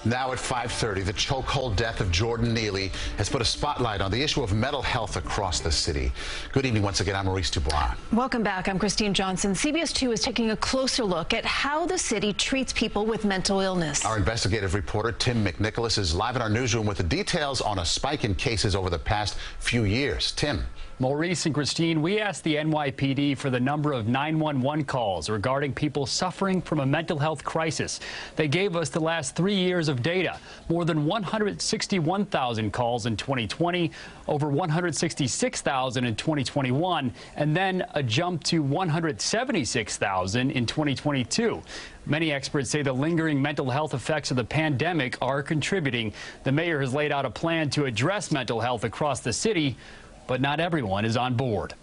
Now at 5:30, the chokehold death of Jordan Neely has put a spotlight on the issue of mental health across the city. Good evening once again. I'm Maurice Dubois. Welcome back. I'm Christine Johnson. CBS 2 is taking a closer look at how the city treats people with mental illness. Our investigative reporter, Tim McNicholas, is live in our newsroom with the details on a spike in cases over the past few years. Tim. Maurice and Christine, we asked the NYPD for the number of 911 calls regarding people suffering from a mental health crisis. They gave us the last 3 years of data. More than 161,000 calls in 2020, over 166,000 in 2021, and then a jump to 176,000 in 2022. Many experts say the lingering mental health effects of the pandemic are contributing. The mayor has laid out a plan to address mental health across the city, but not everyone is on board.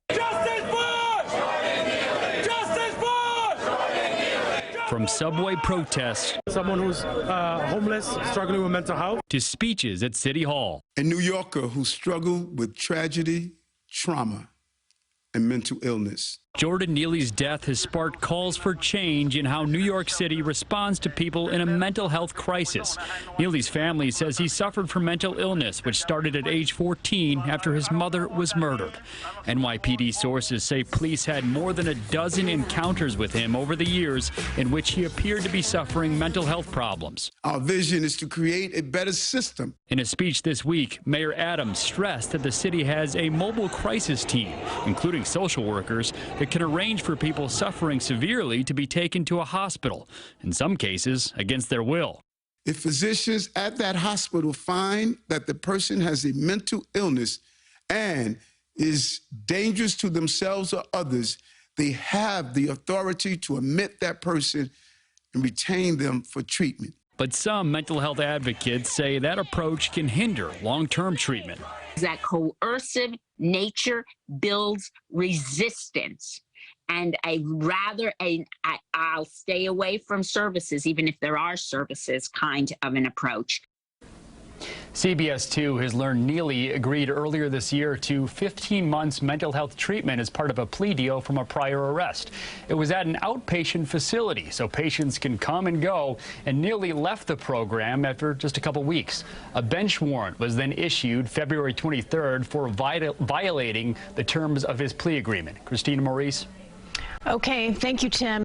Justice for Jordan Neely! Justice for Jordan Neely! From subway protests, someone who's homeless, struggling with mental health, to speeches at City Hall. A New Yorker who struggled with tragedy, trauma, and mental illness. Jordan Neely's death has sparked calls for change in how New York City responds to people in a mental health crisis. Neely's family says he suffered from mental illness, which started at age 14 after his mother was murdered. NYPD sources say police had more than a dozen encounters with him over the years in which he appeared to be suffering mental health problems. Our vision is to create a better system. In a speech this week, Mayor Adams stressed that the city has a mobile crisis team, including social workers, that can arrange for people suffering severely to be taken to a hospital, in some cases against their will. If physicians at that hospital find that the person has a mental illness and is dangerous to themselves or others, they have the authority to admit that person and retain them for treatment. But some mental health advocates say that approach can hinder long-term treatment. That coercive nature builds resistance. And I'll stay away from services, even if there are services, kind of an approach. CBS 2 has learned Neely agreed earlier this year to 15 months mental health treatment as part of a plea deal from a prior arrest. It was at an outpatient facility, so patients can come and go, and Neely left the program after just a couple weeks. A bench warrant was then issued February 23rd for violating the terms of his plea agreement. Christina, Maurice. Okay, thank you, Tim.